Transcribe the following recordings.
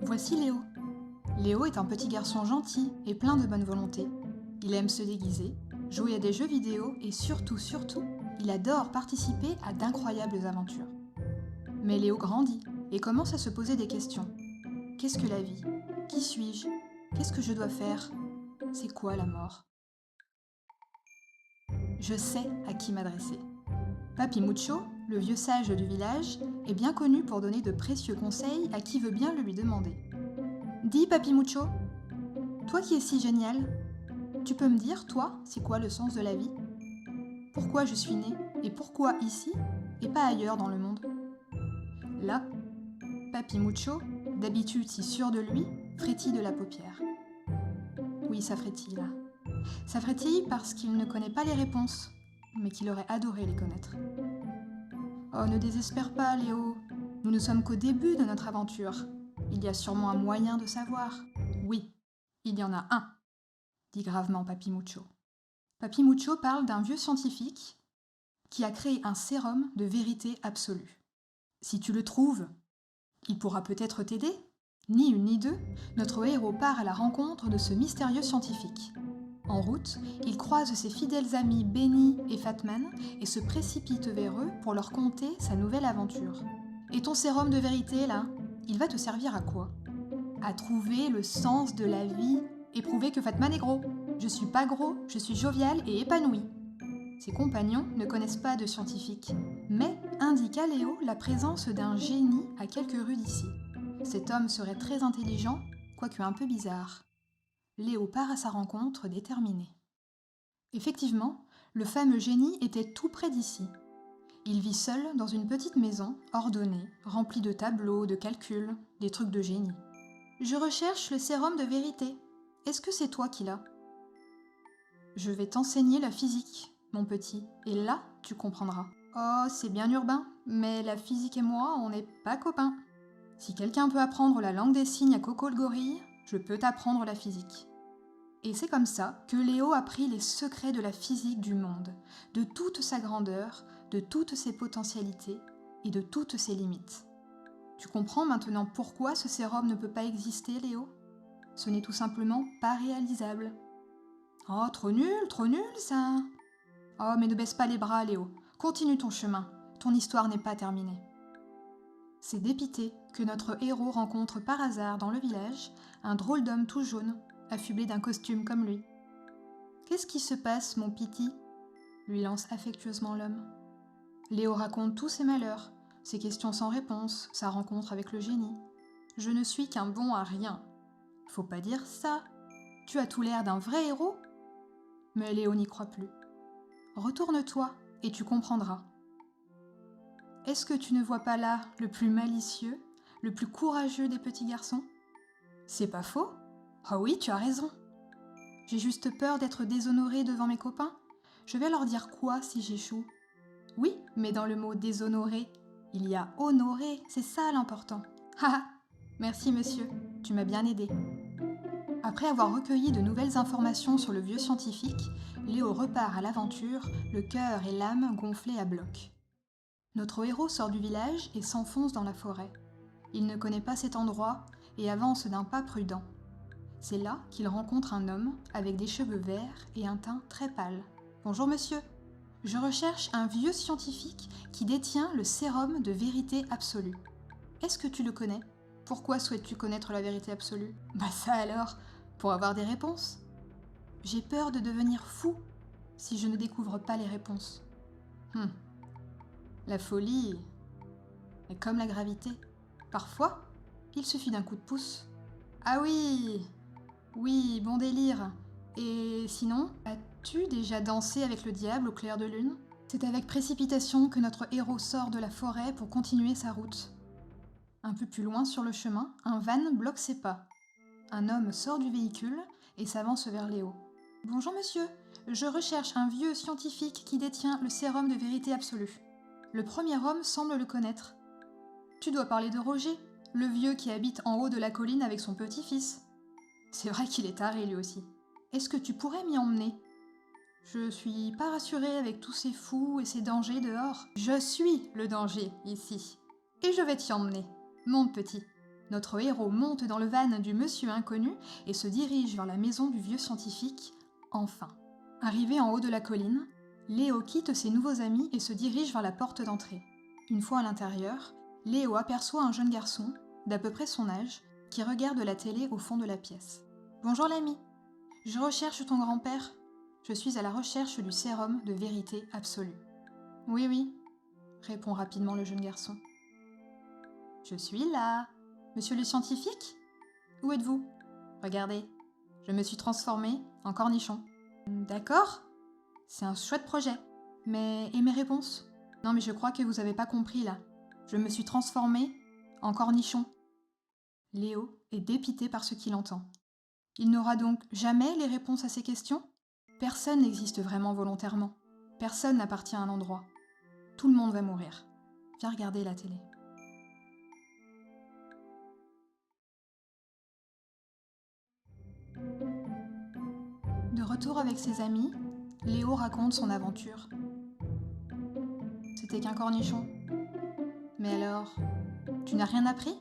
Voici Léo. Léo est un petit garçon gentil et plein de bonne volonté. Il aime se déguiser, jouer à des jeux vidéo et surtout, il adore participer à d'incroyables aventures. Mais Léo grandit et commence à se poser des questions. Qu'est-ce que la vie? Qui suis-je? Qu'est-ce que je dois faire? C'est quoi la mort? Je sais à qui m'adresser. Papi Mucho, le vieux sage du village, est bien connu pour donner de précieux conseils à qui veut bien le lui demander. Dis, Papi Mucho, toi qui es si génial, tu peux me dire, toi, c'est quoi le sens de la vie? Pourquoi je suis né et pourquoi ici et pas ailleurs dans le monde? Là, Papi Mucho, d'habitude si sûr de lui, frétille de la paupière. Oui, ça frétille là. Ça frétille parce qu'il ne connaît pas les réponses, mais qu'il aurait adoré les connaître. Oh, ne désespère pas, Léo. Nous ne sommes qu'au début de notre aventure. Il y a sûrement un moyen de savoir. Oui, il y en a un, dit gravement Papi Mucho. Papi Mucho parle d'un vieux scientifique qui a créé un sérum de vérité absolue. Si tu le trouves, il pourra peut-être t'aider. Ni une ni deux, notre héros part à la rencontre de ce mystérieux scientifique. En route, il croise ses fidèles amis Benny et Fatman et se précipite vers eux pour leur conter sa nouvelle aventure. Et ton sérum de vérité, là, il va te servir à quoi? À trouver le sens de la vie et prouver que Fatman est gros. Je suis pas gros, je suis jovial et épanoui. Ses compagnons ne connaissent pas de scientifique, mais indiquent à Léo la présence d'un génie à quelques rues d'ici. Cet homme serait très intelligent, quoique un peu bizarre. Léo part à sa rencontre déterminé. Effectivement, le fameux génie était tout près d'ici. Il vit seul dans une petite maison, ordonnée, remplie de tableaux, de calculs, des trucs de génie. Je recherche le sérum de vérité. Est-ce que c'est toi qui l'as? Je vais t'enseigner la physique, mon petit, et là, tu comprendras. Oh, c'est bien urbain, mais la physique et moi, on n'est pas copains. Si quelqu'un peut apprendre la langue des signes à Coco le gorille, je peux t'apprendre la physique. Et c'est comme ça que Léo apprit les secrets de la physique du monde, de toute sa grandeur, de toutes ses potentialités et de toutes ses limites. Tu comprends maintenant pourquoi ce sérum ne peut pas exister, Léo? Ce n'est tout simplement pas réalisable. Oh, trop nul ça! Oh, mais ne baisse pas les bras, Léo. Continue ton chemin. Ton histoire n'est pas terminée. C'est dépité que notre héros rencontre par hasard dans le village un drôle d'homme tout jaune, affublé d'un costume comme lui. « Qu'est-ce qui se passe, mon piti ?» lui lance affectueusement l'homme. Léo raconte tous ses malheurs, ses questions sans réponse, sa rencontre avec le génie. « Je ne suis qu'un bon à rien. » « Faut pas dire ça. Tu as tout l'air d'un vrai héros. » Mais Léo n'y croit plus. « Retourne-toi et tu comprendras. » Est-ce que tu ne vois pas là le plus malicieux, le plus courageux des petits garçons? C'est pas faux? Ah oui, tu as raison. J'ai juste peur d'être déshonorée devant mes copains. Je vais leur dire quoi si j'échoue? Oui, mais dans le mot déshonoré, il y a honoré, c'est ça l'important. Haha, merci monsieur, tu m'as bien aidé. Après avoir recueilli de nouvelles informations sur le vieux scientifique, Léo repart à l'aventure, le cœur et l'âme gonflés à bloc. Notre héros sort du village et s'enfonce dans la forêt. Il ne connaît pas cet endroit et avance d'un pas prudent. C'est là qu'il rencontre un homme avec des cheveux verts et un teint très pâle. « Bonjour monsieur, je recherche un vieux scientifique qui détient le sérum de vérité absolue. Est-ce que tu le connais? Pourquoi souhaites-tu connaître la vérité absolue? Bah ça alors, pour avoir des réponses. J'ai peur de devenir fou si je ne découvre pas les réponses. La folie est comme la gravité. Parfois, il suffit d'un coup de pouce. Ah oui, bon délire. Et sinon, as-tu déjà dansé avec le diable au clair de lune? C'est avec précipitation que notre héros sort de la forêt pour continuer sa route. Un peu plus loin sur le chemin, un van bloque ses pas. Un homme sort du véhicule et s'avance vers Léo. « Bonjour monsieur, je recherche un vieux scientifique qui détient le sérum de vérité absolue. » Le premier homme semble le connaître. « Tu dois parler de Roger, le vieux qui habite en haut de la colline avec son petit-fils. » C'est vrai qu'il est taré lui aussi. « Est-ce que tu pourrais m'y emmener? Je suis pas rassurée avec tous ces fous et ces dangers dehors. Je suis le danger ici. Et je vais t'y emmener. Monte petit. » Notre héros monte dans le van du monsieur inconnu et se dirige vers la maison du vieux scientifique, enfin. Arrivé en haut de la colline, Léo quitte ses nouveaux amis et se dirige vers la porte d'entrée. Une fois à l'intérieur, Léo aperçoit un jeune garçon, d'à peu près son âge, qui regarde la télé au fond de la pièce. « Bonjour l'ami, je recherche ton grand-père. Je suis à la recherche du sérum de vérité absolue. »« Oui, oui, » répond rapidement le jeune garçon. « Je suis là. Monsieur le scientifique ? Où êtes-vous ? Regardez, je me suis transformée en cornichon. »« D'accord, c'est un chouette projet. Mais et mes réponses ? Non mais je crois que vous avez pas compris là. Je me suis transformée en cornichon. » Léo est dépité par ce qu'il entend. Il n'aura donc jamais les réponses à ces questions ? Personne n'existe vraiment volontairement. Personne n'appartient à un endroit. Tout le monde va mourir. Viens regarder la télé. De retour avec ses amis, Léo raconte son aventure. C'était qu'un cornichon. Mais alors, tu n'as rien appris ?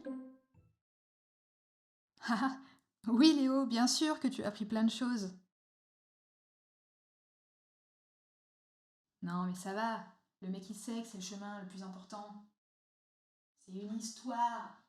Ah, oui Léo, bien sûr que tu as appris plein de choses. Non mais ça va, le mec il sait que c'est le chemin le plus important. C'est une histoire.